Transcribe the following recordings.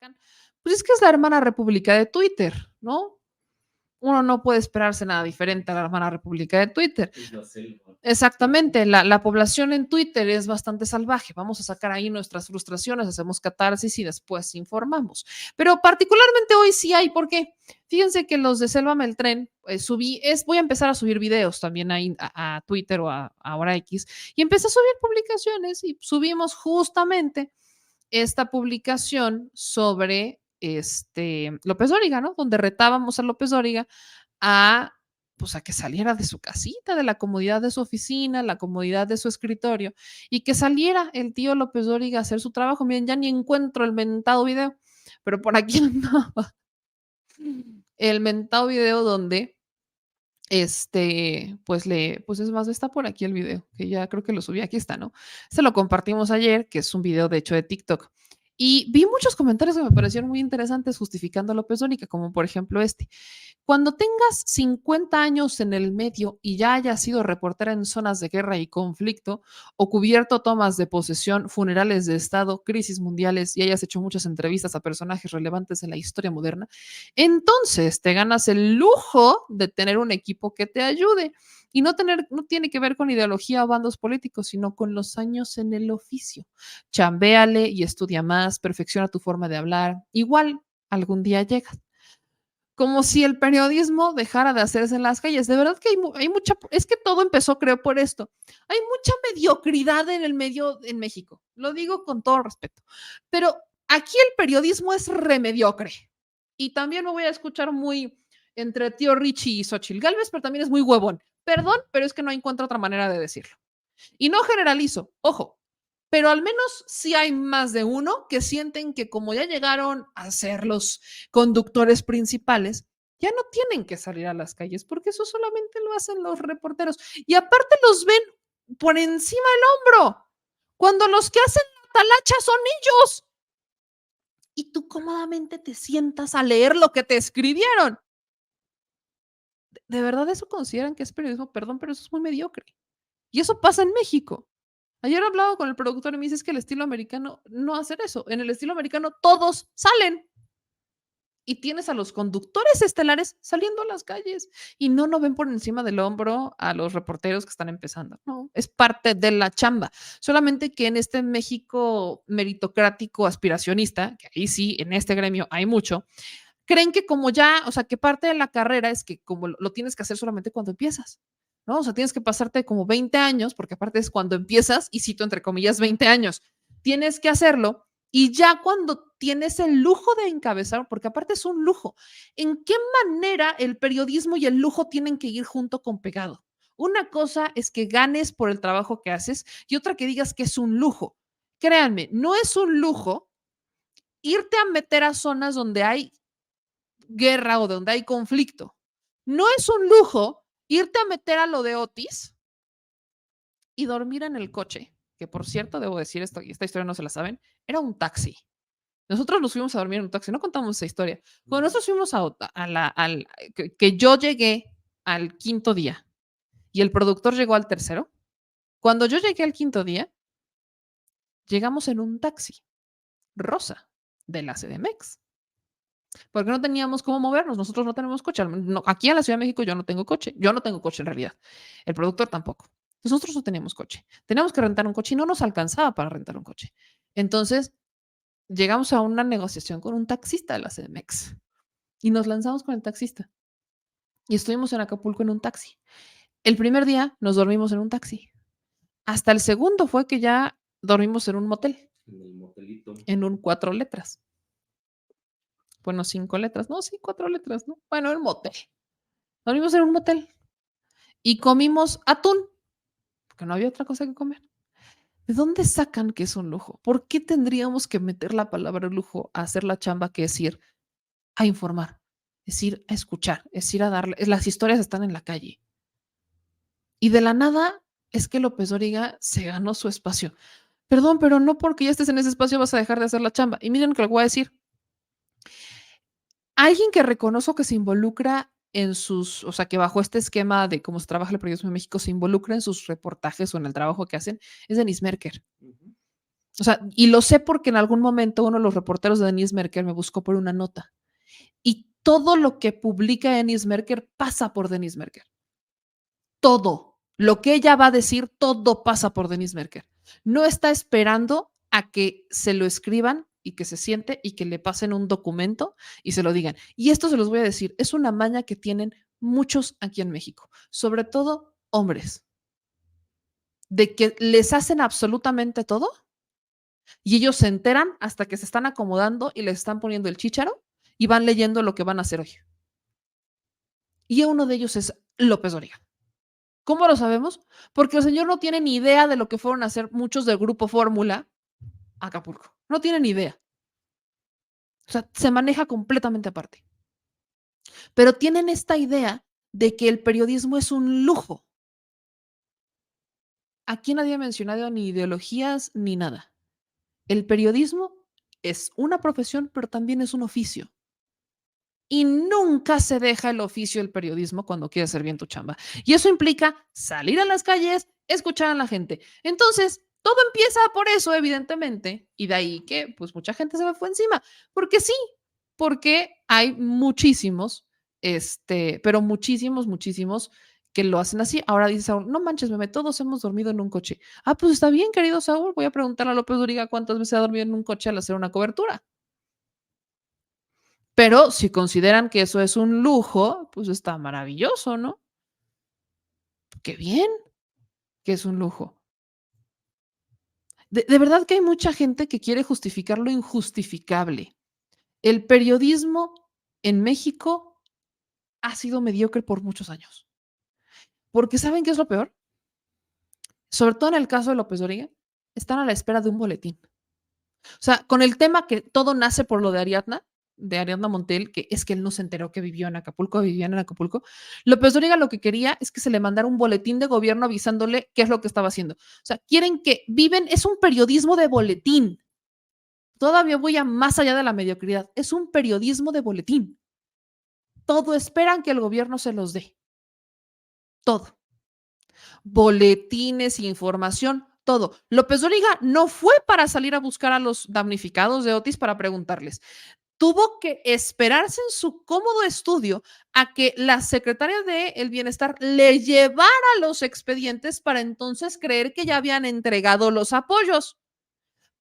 sacan, pues es que es la hermana república de Twitter, ¿no? Uno no puede esperarse nada diferente a la hermana república de Twitter. Es la selva. Exactamente, la población en Twitter es bastante salvaje. Vamos a sacar ahí nuestras frustraciones, hacemos catarsis y después informamos. Pero particularmente hoy sí hay, ¿por qué? Fíjense que los de Sélvame el Tren, voy a empezar a subir videos también ahí a Twitter o a ahora X, y empecé a subir publicaciones y subimos justamente esta publicación sobre López Dóriga, ¿no? Donde retábamos a López Dóriga a, pues a que saliera de su casita, de la comodidad de su oficina, la comodidad de su escritorio, y que saliera el tío López Dóriga a hacer su trabajo. Miren, ya ni encuentro el mentado video, pero por aquí andaba el mentado video donde, pues es más, está por aquí el video, que ya creo que lo subí, aquí está, ¿no? Se lo compartimos ayer, que es un video de hecho de TikTok. Y vi muchos comentarios que me parecieron muy interesantes justificando a López Dóriga, como por ejemplo este. Cuando tengas 50 años en el medio y ya hayas sido reportera en zonas de guerra y conflicto o cubierto tomas de posesión, funerales de Estado, crisis mundiales y hayas hecho muchas entrevistas a personajes relevantes en la historia moderna, entonces te ganas el lujo de tener un equipo que te ayude. Y no tiene que ver con ideología o bandos políticos, sino con los años en el oficio. Chambéale y estudia más, perfecciona tu forma de hablar. Igual, algún día llegas como si el periodismo dejara de hacerse en las calles. De verdad que hay mucha, es que todo empezó, creo, por esto. Hay mucha mediocridad en el medio en México. Lo digo con todo respeto. Pero aquí el periodismo es remediocre. Y también me voy a escuchar muy entre tío Richie y Xochitl Gálvez, pero también es muy huevón. Perdón, pero es que no encuentro otra manera de decirlo. Y no generalizo, ojo, pero al menos sí hay más de uno que sienten que como ya llegaron a ser los conductores principales, ya no tienen que salir a las calles porque eso solamente lo hacen los reporteros. Y aparte los ven por encima del hombro, cuando los que hacen la talacha son ellos. Y tú cómodamente te sientas a leer lo que te escribieron. ¿De verdad eso consideran que es periodismo? Perdón, pero eso es muy mediocre. Y eso pasa en México. Ayer hablaba con el productor y me dice es que el estilo americano no hace eso. En el estilo americano todos salen y tienes a los conductores estelares saliendo a las calles y no ven por encima del hombro a los reporteros que están empezando. No, es parte de la chamba. Solamente que en este México meritocrático aspiracionista, que ahí sí, en este gremio hay mucho, creen que como ya, o sea, que parte de la carrera es que como lo tienes que hacer solamente cuando empiezas, ¿no? O sea, tienes que pasarte como 20 años, porque aparte es cuando empiezas, y cito entre comillas 20 años, tienes que hacerlo y ya cuando tienes el lujo de encabezar, porque aparte es un lujo, ¿en qué manera el periodismo y el lujo tienen que ir junto con pegado? Una cosa es que ganes por el trabajo que haces y otra que digas que es un lujo. Créanme, no es un lujo irte a meter a zonas donde hay guerra o donde hay conflicto. No es un lujo irte a meter a lo de Otis y dormir en el coche, que por cierto, debo decir esto, y esta historia no se la saben, era un taxi. Nosotros nos fuimos a dormir en un taxi, no contamos esa historia. Cuando nosotros fuimos que yo llegué al quinto día y el productor llegó al tercero, cuando yo llegué al quinto día, llegamos en un taxi rosa de la CDMX. Porque no teníamos cómo movernos, nosotros no tenemos coche. Aquí en la Ciudad de México yo no tengo coche, yo no tengo coche en realidad, el productor tampoco. Nosotros no teníamos coche, teníamos que rentar un coche y no nos alcanzaba para rentar un coche. Entonces llegamos a una negociación con un taxista de la CDMX y nos lanzamos con el taxista y estuvimos en Acapulco en un taxi. El primer día nos dormimos en un taxi. Hasta el segundo fue que ya dormimos en un motel. En el motelito. En un 4 letras. Bueno, 5 letras. No, sí, 4 letras, ¿no? Bueno, el motel. Dormimos en un motel y comimos atún, porque no había otra cosa que comer. ¿De dónde sacan que es un lujo? ¿Por qué tendríamos que meter la palabra lujo a hacer la chamba que es ir a informar, es ir a escuchar, es ir a darle? Las historias están en la calle. Y de la nada es que López Dóriga se ganó su espacio. Perdón, pero no porque ya estés en ese espacio vas a dejar de hacer la chamba. Y miren lo que les voy a decir. Alguien que reconozco que se involucra o sea, que bajo este esquema de cómo se trabaja el periodismo en México, se involucra en sus reportajes o en el trabajo que hacen, es Denis Merker. O sea, y lo sé porque en algún momento uno de los reporteros de Denise Merker me buscó por una nota. Y todo lo que publica Denise Merker pasa por Denise Merker. Todo. Lo que ella va a decir, todo pasa por Denise Merker. No está esperando a que se lo escriban y que se siente y que le pasen un documento y se lo digan. Y esto se los voy a decir, es una maña que tienen muchos aquí en México, sobre todo hombres, de que les hacen absolutamente todo y ellos se enteran hasta que se están acomodando y les están poniendo el chícharo y van leyendo lo que van a hacer hoy. Y uno de ellos es López Dóriga. ¿Cómo lo sabemos? Porque el señor no tiene ni idea de lo que fueron a hacer muchos del grupo Fórmula a Acapulco. No tiene ni idea. O sea, se maneja completamente aparte. Pero tienen esta idea de que el periodismo es un lujo. Aquí nadie ha mencionado ni ideologías ni nada. El periodismo es una profesión, pero también es un oficio. Y nunca se deja el oficio del periodismo cuando quieres hacer bien tu chamba. Y eso implica salir a las calles, escuchar a la gente. Entonces, todo empieza por eso, evidentemente, y de ahí que pues mucha gente se me fue encima, porque sí, porque hay muchísimos, pero muchísimos, muchísimos que lo hacen así. Ahora dice Saúl, no manches, meme, todos hemos dormido en un coche. Ah, pues está bien, querido Saúl, voy a preguntarle a López Duriga cuántas veces ha dormido en un coche al hacer una cobertura. Pero si consideran que eso es un lujo, pues está maravilloso, ¿no? Qué bien que es un lujo. De verdad que hay mucha gente que quiere justificar lo injustificable. El periodismo en México ha sido mediocre por muchos años. Porque ¿saben qué es lo peor? Sobre todo en el caso de López Dóriga, están a la espera de un boletín. O sea, con el tema que todo nace por lo de Ariadna Montiel, que es que él no se enteró que vivió en Acapulco, vivían en Acapulco. López Dóriga lo que quería es que se le mandara un boletín de gobierno avisándole qué es lo que estaba haciendo. O sea, quieren que viven, es un periodismo de boletín. Todavía voy a más allá de la mediocridad. Es un periodismo de boletín. Todo esperan que el gobierno se los dé. Todo. Boletines, información, todo. López Dóriga no fue para salir a buscar a los damnificados de Otis para preguntarles. Tuvo que esperarse en su cómodo estudio a que la secretaria del Bienestar le llevara los expedientes para entonces creer que ya habían entregado los apoyos.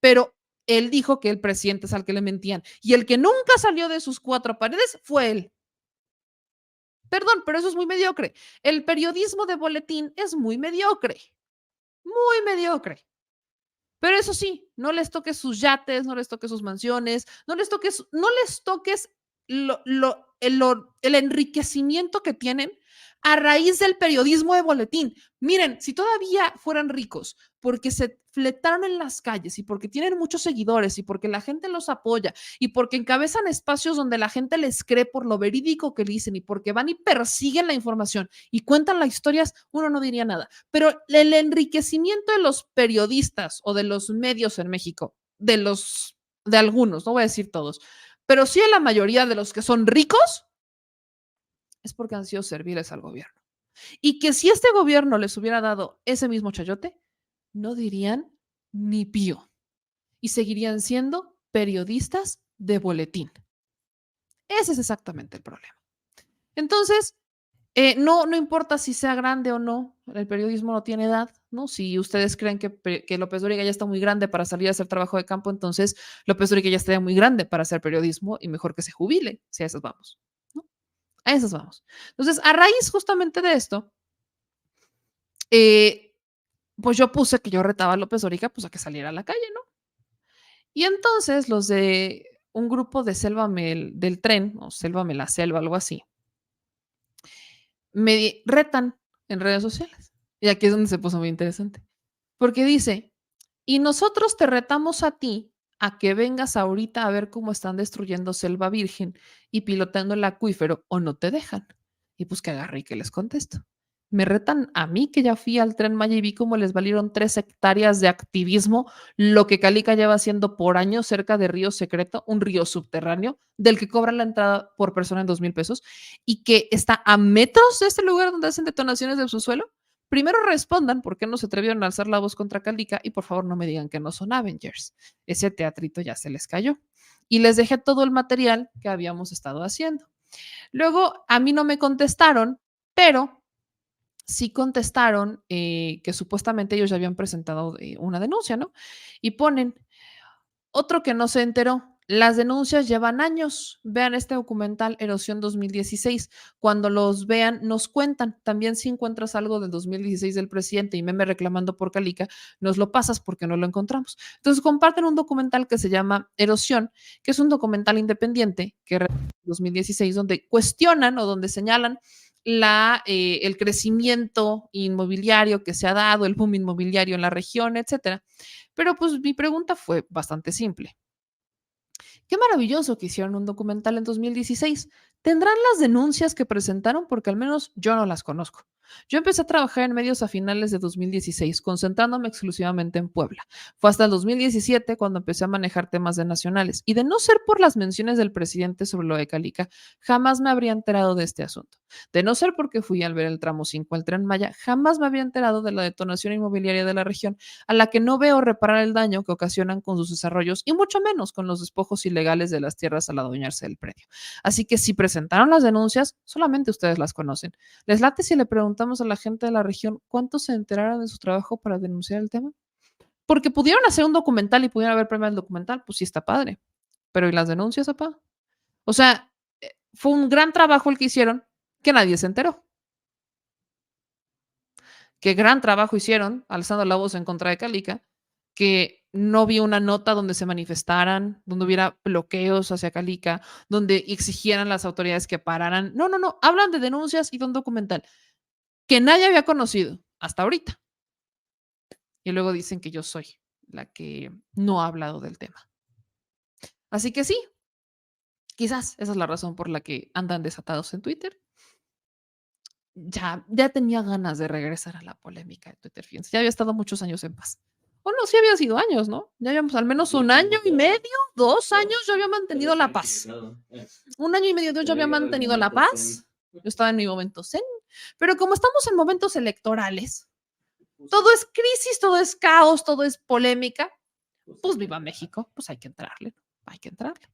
Pero él dijo que el presidente es al que le mentían y el que nunca salió de sus cuatro paredes fue él. Perdón, pero eso es muy mediocre. El periodismo de boletín es muy mediocre, muy mediocre. Pero eso sí, no les toques sus yates, no les toques sus mansiones, no les toques el enriquecimiento que tienen a raíz del periodismo de boletín. Miren, si todavía fueran ricos porque se fletaron en las calles y porque tienen muchos seguidores y porque la gente los apoya y porque encabezan espacios donde la gente les cree por lo verídico que dicen y porque van y persiguen la información y cuentan las historias, uno no diría nada. Pero el enriquecimiento de los periodistas o de los medios en México, de algunos, no voy a decir todos, pero sí de la mayoría de los que son ricos, es porque han sido serviles al gobierno. Y que si este gobierno les hubiera dado ese mismo chayote, no dirían ni pío y seguirían siendo periodistas de boletín. Ese es exactamente el problema. Entonces, no importa si sea grande o no, el periodismo no tiene edad, ¿no? Si ustedes creen que López Dóriga ya está muy grande para salir a hacer trabajo de campo, entonces López Dóriga ya estaría muy grande para hacer periodismo y mejor que se jubile, si a esas vamos, ¿no? A esas vamos. Entonces, a raíz justamente de esto, eh, pues yo puse que yo retaba a López Dóriga pues a que saliera a la calle, ¿no? Y entonces los de un grupo de del tren, o Sélvame la Selva, algo así, me retan en redes sociales. Y aquí es donde se puso muy interesante. Porque dice, y nosotros te retamos a ti a que vengas ahorita a ver cómo están destruyendo Selva Virgen y pilotando el acuífero o no te dejan. Y pues que agarré y que les contesto. Me retan a mí que ya fui al Tren Maya y vi cómo les valieron 3 hectáreas de activismo, lo que Calica lleva haciendo por años cerca de Río Secreto, un río subterráneo del que cobran la entrada por persona en 2,000 pesos y que está a metros de este lugar donde hacen detonaciones del subsuelo primero respondan por qué no se atrevieron a alzar la voz contra Calica y por favor no me digan que no son Avengers. Ese teatrito ya se les cayó. Y les dejé todo el material que habíamos estado haciendo. Luego a mí no me contestaron, pero sí contestaron que supuestamente ellos ya habían presentado una denuncia, ¿no? Y ponen, otro que no se enteró, las denuncias llevan años. Vean este documental Erosión 2016. Cuando los vean, nos cuentan. También si encuentras algo del 2016 del presidente y meme reclamando por Calica, nos lo pasas porque no lo encontramos. Entonces comparten un documental que se llama Erosión, que es un documental independiente que 2016, donde cuestionan o donde señalan el crecimiento inmobiliario que se ha dado, el boom inmobiliario en la región, etcétera. Pero pues mi pregunta fue bastante simple. Qué maravilloso que hicieron un documental en 2016. ¿Tendrán las denuncias que presentaron? Porque al menos yo no las conozco. Yo empecé a trabajar en medios a finales de 2016, concentrándome exclusivamente en Puebla. Fue hasta el 2017 cuando empecé a manejar temas de nacionales. Y de no ser por las menciones del presidente sobre lo de Calica, jamás me habría enterado de este asunto. De no ser porque fui al ver el tramo 5 al Tren Maya, jamás me habría enterado de la detonación inmobiliaria de la región, a la que no veo reparar el daño que ocasionan con sus desarrollos y mucho menos con los despojos ilegales de las tierras al adueñarse del predio. Así que si presentaron las denuncias, solamente ustedes las conocen. ¿Les late si le preguntamos a la gente de la región cuántos se enteraron de su trabajo para denunciar el tema? Porque pudieron hacer un documental y pudieron haber premiado el documental, pues sí está padre. Pero ¿y las denuncias, papá? O sea, fue un gran trabajo el que hicieron que nadie se enteró. Qué gran trabajo hicieron alzando la voz en contra de Calica, que no vi una nota donde se manifestaran, donde hubiera bloqueos hacia Calica, donde exigieran a las autoridades que pararan. No, no, no, hablan de denuncias y de un documental que nadie había conocido hasta ahorita. Y luego dicen que yo soy la que no ha hablado del tema. Así que sí, quizás esa es la razón por la que andan desatados en Twitter. Ya tenía ganas de regresar a la polémica de Twitter, fíjense, ya había estado muchos años en paz. O no, sí había sido años, ¿no? Ya habíamos al menos un año y medio, 2 años yo había mantenido la paz. Un año y medio, yo había mantenido la paz. Yo estaba en mi momento zen. Pero como estamos en momentos electorales, todo es crisis, todo es caos, todo es polémica, pues viva México, pues hay que entrarle, hay que entrarle.